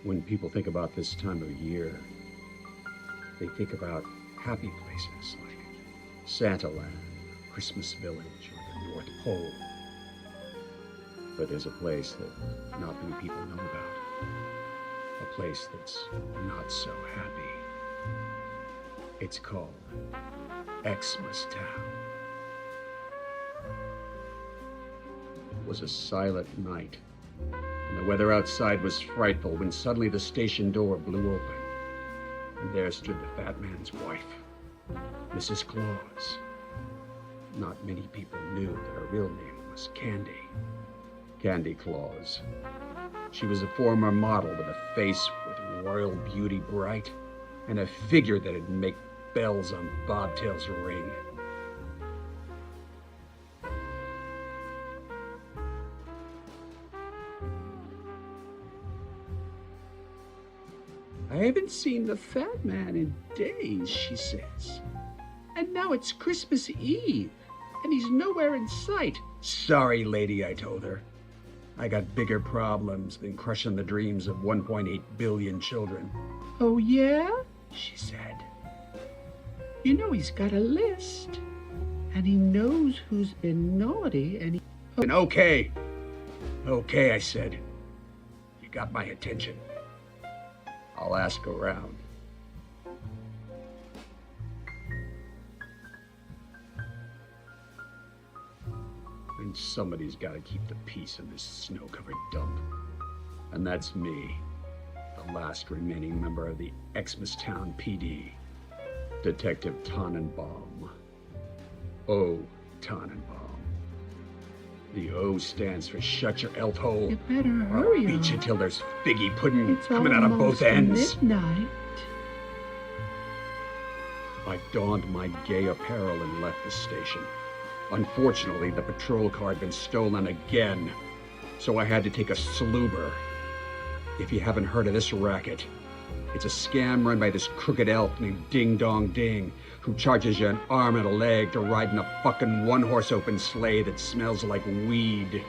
When people think about this time of year, they think about happy places like Santa Land, Christmas Village, or the North Pole. But there's a place that not many people know about. A place that's not so happy. It's called Xmas Town. It was a silent night, and the weather outside was frightful when suddenly the station door blew open, and there stood the fat man's wife, Mrs. Claus. Not many people knew that her real name was Candy Claus. She was a former model with a face with royal beauty bright, and a figure that'd make bells on bobtails ring. I haven't seen the fat man in days, she says. And now it's Christmas Eve, and he's nowhere in sight. Sorry, lady, I told her. I got bigger problems than crushing the dreams of 1.8 billion children. Oh, yeah? She said. You know he's got a list, and he knows who's been naughty, and he... Okay, I said. You got my attention. I'll ask around. And somebody's got to keep the peace in this snow-covered dump. And that's me, the last remaining member of the Xmas Town PD, Detective Tannenbaum. O. Tannenbaum. The O stands for shut your elf hole. You better hurry. I'll beat you till there's figgy pudding coming out of both ends. Midnight. I donned my gay apparel and left the station. Unfortunately, the patrol car had been stolen again, so I had to take a sluber. If you haven't heard of this racket, it's a scam run by this crooked elf named Ding Dong Ding, who charges you an arm and a leg to ride in a fucking one-horse open sleigh that smells like weed.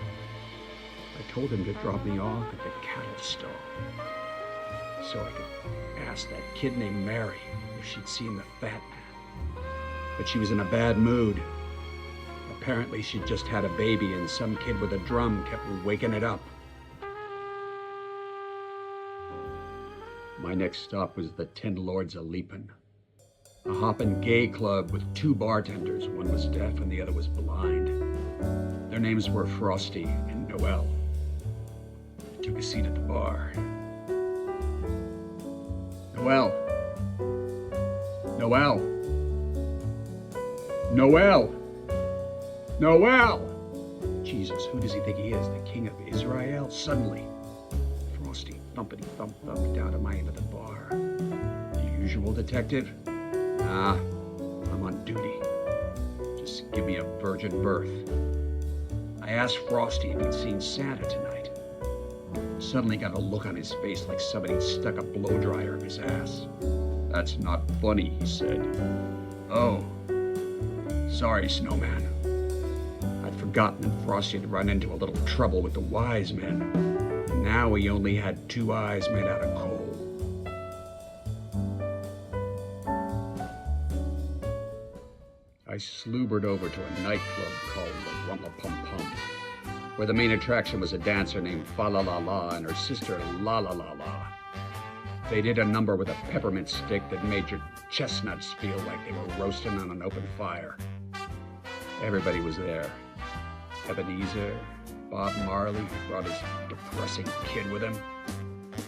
I told him to drop me off at the cattle stall, so I could ask that kid named Mary if she'd seen the fat man. But she was in a bad mood. Apparently she'd just had a baby and some kid with a drum kept waking it up. My next stop was the Ten Lords of Leapin', a hoppin' gay club with two bartenders. One was deaf and the other was blind. Their names were Frosty and Noel. I took a seat at the bar. Noel! Noel! Noel! Noel! Jesus, who does he think he is, the king of Israel? Suddenly, Frosty thumpity-thumped down to my end of the bar. The usual detective? Nah, I'm on duty. Just give me a virgin birth. I asked Frosty if he'd seen Santa tonight. Suddenly got a look on his face like somebody stuck a blowdryer up his ass. That's not funny, he said. Oh, sorry, Snowman. I'd forgotten that Frosty had run into a little trouble with the wise men. Now he only had two eyes made out of coal. I sloobered over to a nightclub called the Rumpa-Pum-Pum, where the main attraction was a dancer named Fa-La-La-La and her sister La-La-La-La. They did a number with a peppermint stick that made your chestnuts feel like they were roasting on an open fire. Everybody was there. Ebenezer, Bob Marley, who brought his depressing kid with him,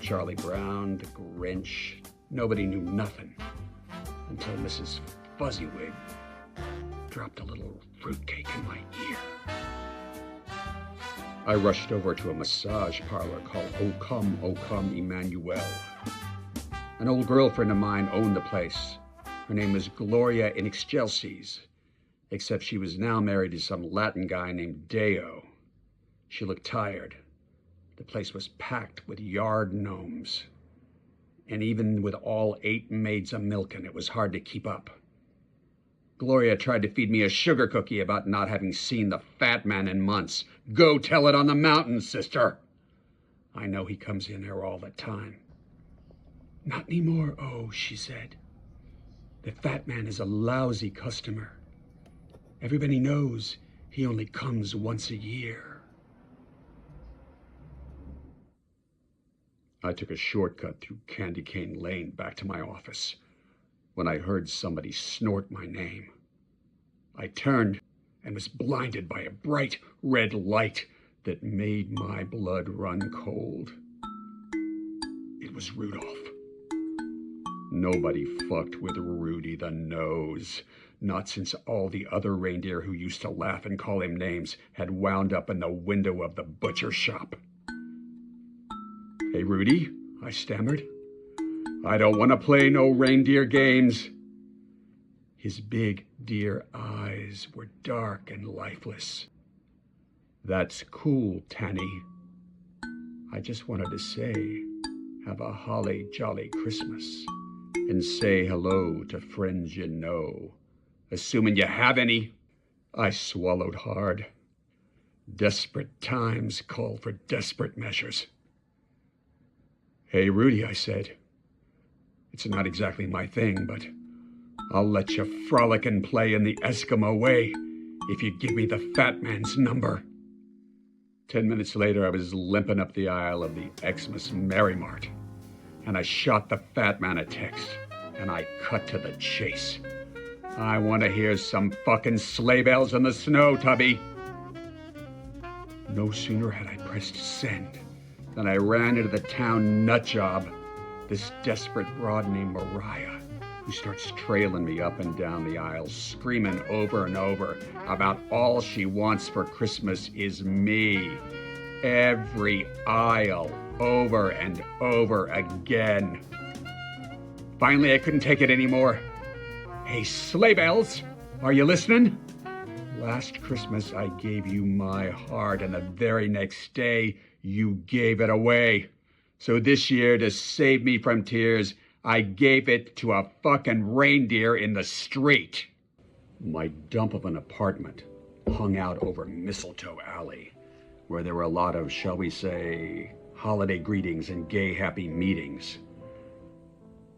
Charlie Brown, the Grinch. Nobody knew nothing until Mrs. Fuzzywig dropped a little fruitcake in my ear. I rushed over to a massage parlor called O Come Emmanuel. An old girlfriend of mine owned the place. Her name was Gloria in Excelsis, except she was now married to some Latin guy named Deo. She looked tired. The place was packed with yard gnomes. And even with all 8 maids a milking, it was hard to keep up. Gloria tried to feed me a sugar cookie about not having seen the fat man in months. Go tell it on the mountain, sister. I know he comes in there all the time. Not anymore, oh, she said. The fat man is a lousy customer. Everybody knows he only comes once a year. I took a shortcut through Candy Cane Lane back to my office when I heard somebody snort my name. I turned and was blinded by a bright red light that made my blood run cold. It was Rudolph. Nobody fucked with Rudy the Nose, not since all the other reindeer who used to laugh and call him names had wound up in the window of the butcher shop. "Hey, Rudy," I stammered. "I don't want to play no reindeer games." His big deer eyes were dark and lifeless. "That's cool, Tanny. I just wanted to say, have a holly jolly Christmas and say hello to friends you know, assuming you have any." I swallowed hard. Desperate times call for desperate measures. "Hey, Rudy," I said. "It's not exactly my thing, but I'll let you frolic and play in the Eskimo way if you give me the fat man's number." 10 minutes later, I was limping up the aisle of the Xmas Merry Mart, and I shot the fat man a text, and I cut to the chase. "I want to hear some fucking sleigh bells in the snow, Tubby." No sooner had I pressed send than I ran into the town nutjob, this desperate broad named Mariah, who starts trailing me up and down the aisle, screaming over and over about all she wants for Christmas is me. Every aisle, over and over again. Finally, I couldn't take it anymore. "Hey, sleigh bells, are you listening? Last Christmas, I gave you my heart, and the very next day, you gave it away. So this year, to save me from tears, I gave it to a fucking reindeer in the street." My dump of an apartment hung out over Mistletoe Alley, where there were a lot of, shall we say, holiday greetings and gay happy meetings.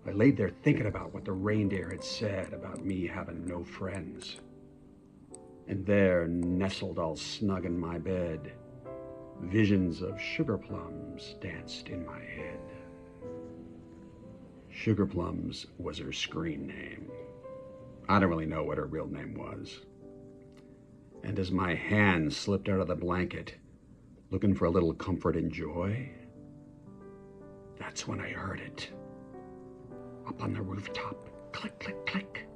I laid there thinking about what the reindeer had said about me having no friends. And there, nestled all snug in my bed, visions of Sugar Plums danced in my head. Sugar Plums was her screen name. I don't really know what her real name was. And as my hand slipped out of the blanket, looking for a little comfort and joy, that's when I heard it. Up on the rooftop, click, click, click.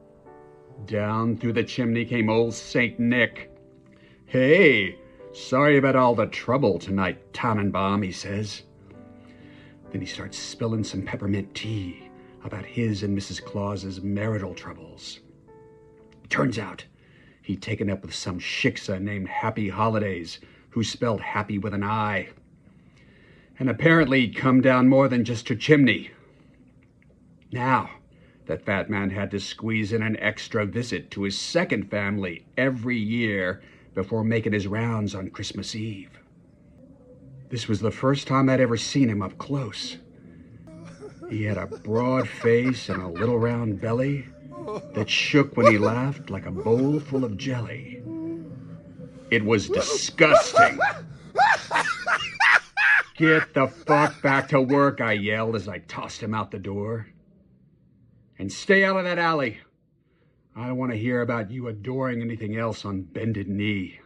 Down through the chimney came old Saint Nick. "Hey, sorry about all the trouble tonight, Tannenbaum," he says. Then he starts spilling some peppermint tea about his and Mrs. Claus's marital troubles. Turns out he'd taken up with some shiksa named Happy Holidays, who spelled happy with an I. And apparently he'd come down more than just her chimney. Now, that fat man had to squeeze in an extra visit to his second family every year before making his rounds on Christmas Eve. This was the first time I'd ever seen him up close. He had a broad face and a little round belly that shook when he laughed like a bowl full of jelly. It was disgusting. "Get the fuck back to work," I yelled as I tossed him out the door. "And stay out of that alley. I don't want to hear about you adoring anything else on bended knee."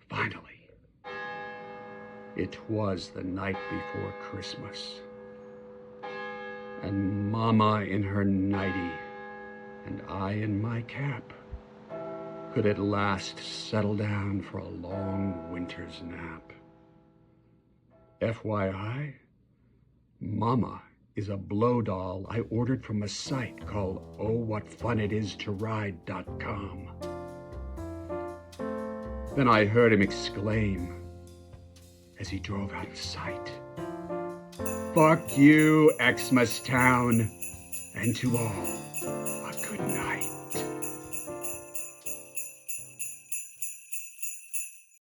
Finally, it was the night before Christmas, and Mama in her nightie and I in my cap could at last settle down for a long winter's nap. FYI, Mama is a blow doll I ordered from a site called ohwhatfunitistορide.com. Then I heard him exclaim as he drove out of sight, "Fuck you, Xmas Town, and to all